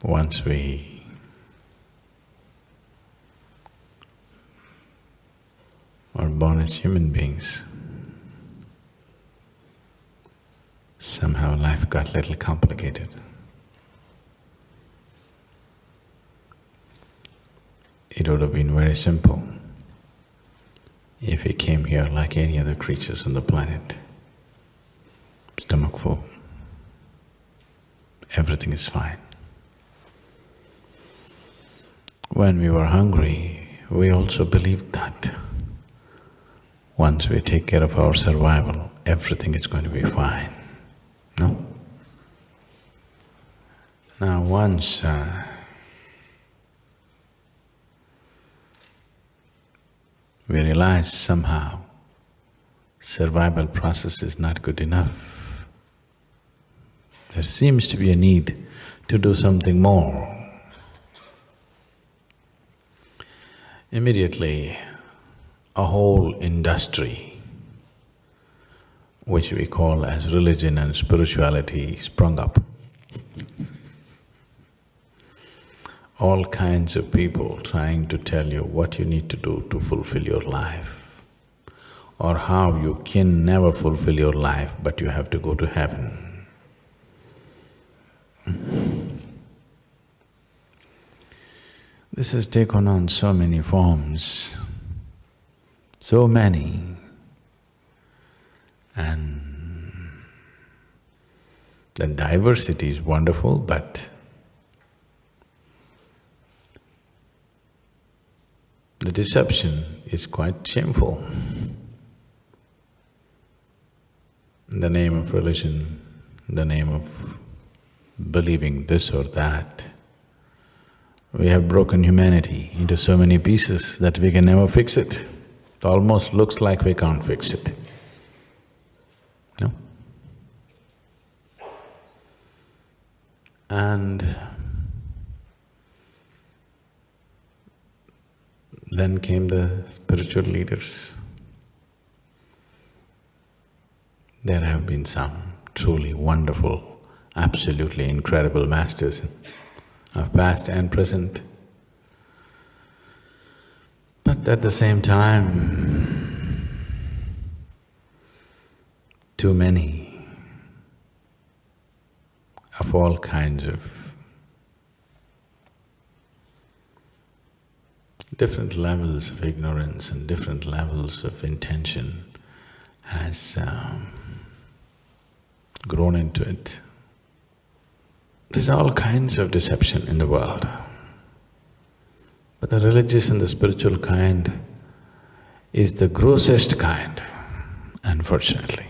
Once we are born as human beings, somehow life got a little complicated. It would have been very simple if we came here like any other creatures on the planet. Stomach full, everything is fine. When we were hungry, we also believed that once we take care of our survival, everything is going to be fine, no? Now once we realize somehow survival process is not good enough, there seems to be a need to do something more. Immediately, a whole industry, which we call as religion and spirituality, sprung up. All kinds of people trying to tell you what you need to do to fulfill your life, or how you can never fulfill your life but you have to go to heaven. This has taken on so many forms, so many, and the diversity is wonderful, but the deception is quite shameful. In the name of religion, in the name of believing this or that, we have broken humanity into so many pieces that we can never fix it. It almost looks like we can't fix it, no? And then came the spiritual leaders. There have been some truly wonderful, absolutely incredible masters of past and present. But at the same time, too many of all kinds of different levels of ignorance and different levels of intention has grown into it. There's all kinds of deception in the world, but the religious and the spiritual kind is the grossest kind, unfortunately.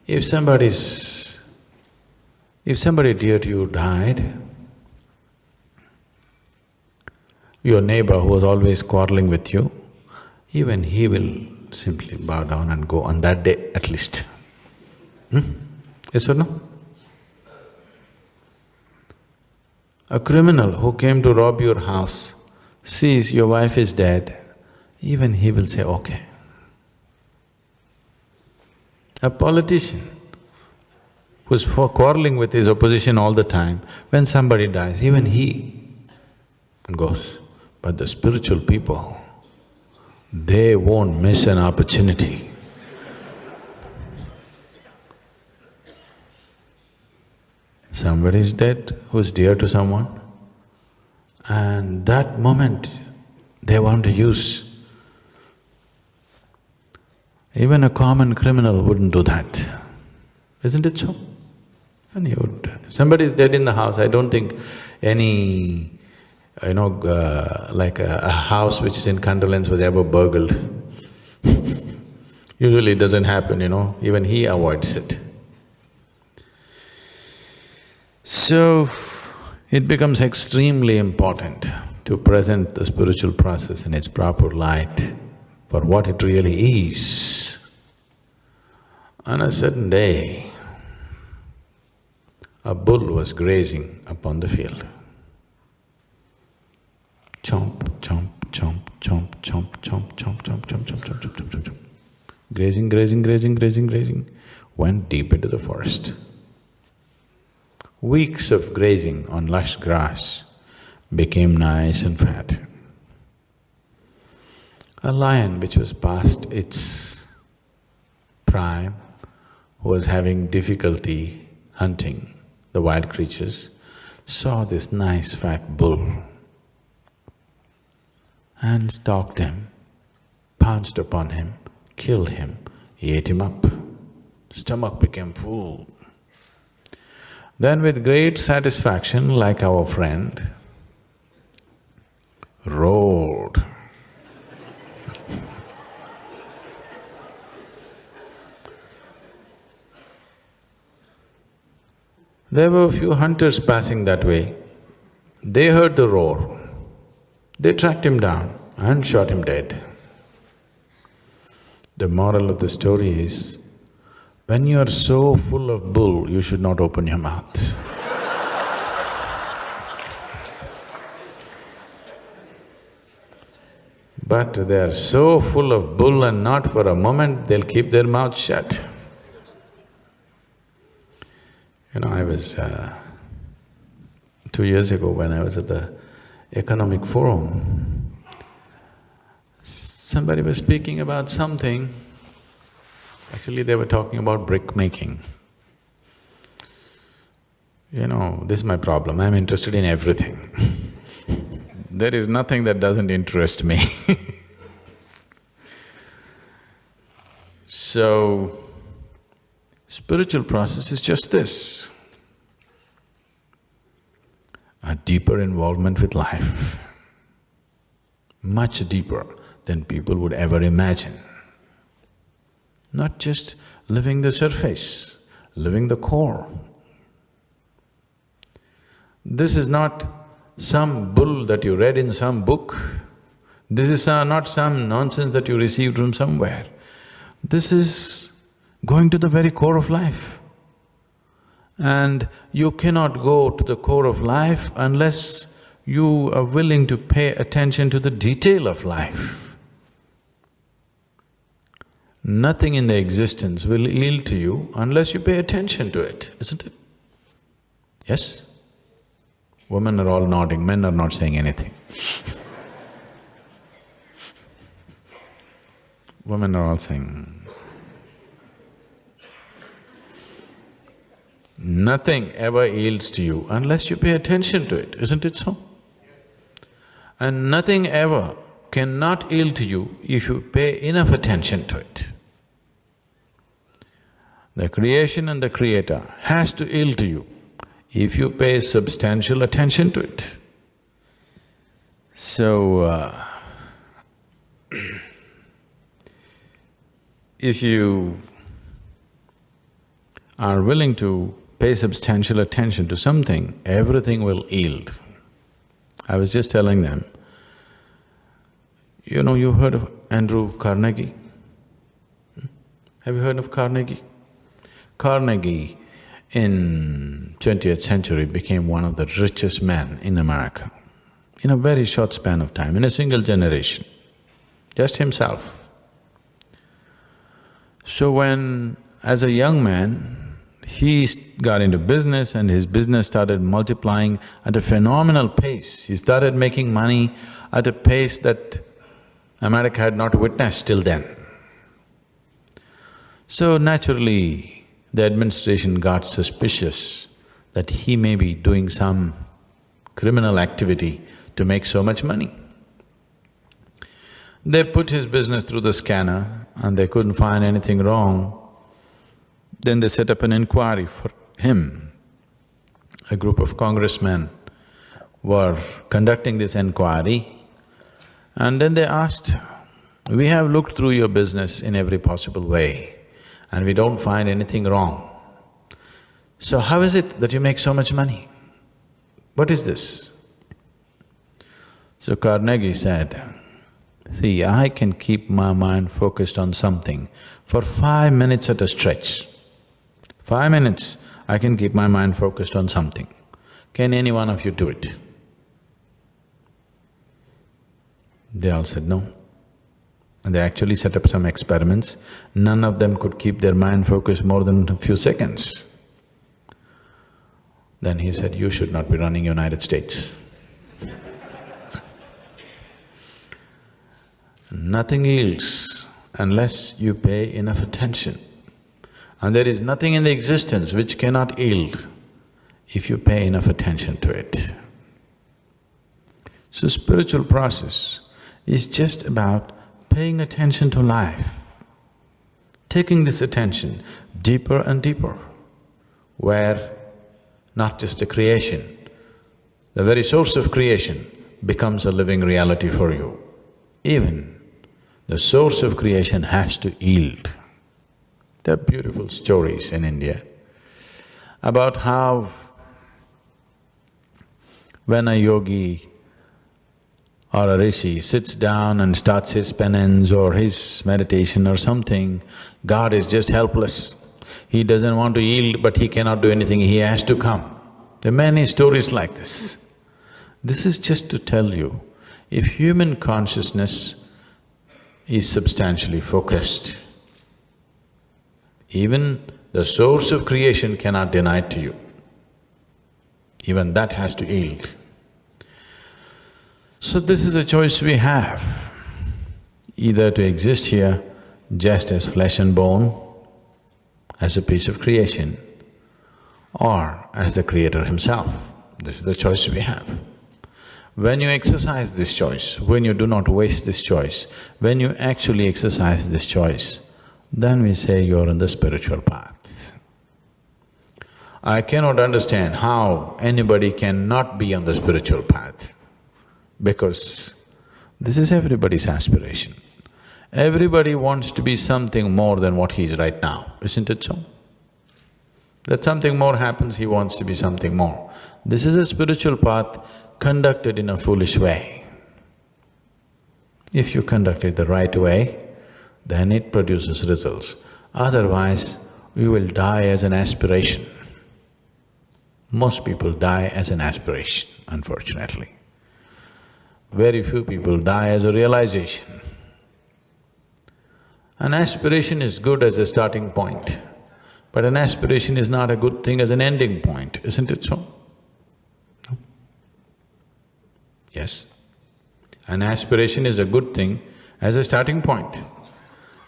If somebody dear to you died, your neighbor who was always quarreling with you, even he will simply bow down and go on that day at least. Yes or no? A criminal who came to rob your house sees your wife is dead, even he will say, okay. A politician who's quarreling with his opposition all the time, when somebody dies, even he goes. But the spiritual people, they won't miss an opportunity. Somebody is dead who's dear to someone, and that moment they want to use. Even a common criminal wouldn't do that, isn't it so? And he would… Somebody is dead in the house, I don't think any, like a house which is in condolence was ever burgled. Usually it doesn't happen, even he avoids it. So, it becomes extremely important to present the spiritual process in its proper light for what it really is. On a certain day, a bull was grazing upon the field. Chomp, chomp, chomp, chomp, chomp, chomp, chomp, chomp, chomp, chomp, chomp, chomp, chomp, chomp. Grazing, grazing, grazing, grazing, grazing, went deep into the forest. weeks of grazing on lush grass, became nice and fat. A lion which was past its prime, who was having difficulty hunting the wild creatures, saw this nice fat bull and stalked him, pounced upon him, killed him, ate him up. Stomach became full. Then with great satisfaction, like our friend, roared. There were a few hunters passing that way. They heard the roar. They tracked him down and shot him dead. The moral of the story is, when you are so full of bull, you should not open your mouth. But they are so full of bull and not for a moment they'll keep their mouth shut. I was… 2 years ago when I was at the Economic Forum, somebody was speaking about something. Actually, they were talking about brick making. This is my problem, I'm interested in everything. There is nothing that doesn't interest me. So, spiritual process is just this, a deeper involvement with life, much deeper than people would ever imagine. Not just living the surface, living the core. This is not some bull that you read in some book. This is not some nonsense that you received from somewhere. This is going to the very core of life. And you cannot go to the core of life unless you are willing to pay attention to the detail of life. Nothing in the existence will yield to you unless you pay attention to it, isn't it? Yes? Women are all nodding, men are not saying anything. Women are all saying… Nothing ever yields to you unless you pay attention to it, isn't it so? And nothing ever cannot yield to you if you pay enough attention to it. The creation and the creator has to yield to you if you pay substantial attention to it. So, if you are willing to pay substantial attention to something, everything will yield. I was just telling them, you heard of Andrew Carnegie? Have you heard of Carnegie? Carnegie in 20th century became one of the richest men in America in a very short span of time, in a single generation, just himself. So when, as a young man, he got into business and his business started multiplying at a phenomenal pace. He started making money at a pace that America had not witnessed till then. So naturally, the administration got suspicious that he may be doing some criminal activity to make so much money. They put his business through the scanner and they couldn't find anything wrong. Then they set up an inquiry for him. A group of congressmen were conducting this inquiry, and then they asked, "We have looked through your business in every possible way and we don't find anything wrong. So how is it that you make so much money? What is this?" So Carnegie said, "See, I can keep my mind focused on something for 5 minutes at a stretch. 5 minutes, I can keep my mind focused on something. Can any one of you do it?" They all said no. And they actually set up some experiments. None of them could keep their mind focused more than a few seconds. Then he said, you should not be running United States. Nothing yields unless you pay enough attention. And there is nothing in the existence which cannot yield if you pay enough attention to it. So spiritual process is just about paying attention to life, taking this attention deeper and deeper, where not just the creation, the very source of creation becomes a living reality for you. Even the source of creation has to yield. There are beautiful stories in India about how when a yogi or a rishi sits down and starts his penance or his meditation or something, God is just helpless. He doesn't want to yield, but he cannot do anything, he has to come. There are many stories like this. This is just to tell you, if human consciousness is substantially focused, even the source of creation cannot deny it to you. Even that has to yield. So this is a choice we have, either to exist here just as flesh and bone, as a piece of creation, or as the Creator Himself. This is the choice we have. When you exercise this choice, when you do not waste this choice, when you actually exercise this choice, then we say you're on the spiritual path. I cannot understand how anybody can not be on the spiritual path, because this is everybody's aspiration. Everybody wants to be something more than what he is right now, isn't it so? That something more happens, he wants to be something more. This is a spiritual path conducted in a foolish way. If you conduct it the right way, then it produces results. Otherwise, you will die as an aspiration. Most people die as an aspiration, unfortunately. Very few people die as a realization. An aspiration is good as a starting point, but an aspiration is not a good thing as an ending point, isn't it so? No? Yes? An aspiration is a good thing as a starting point.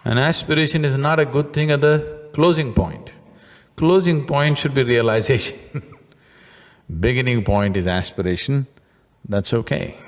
An aspiration is not a good thing at the closing point. Closing point should be realization. Beginning point is aspiration, that's okay.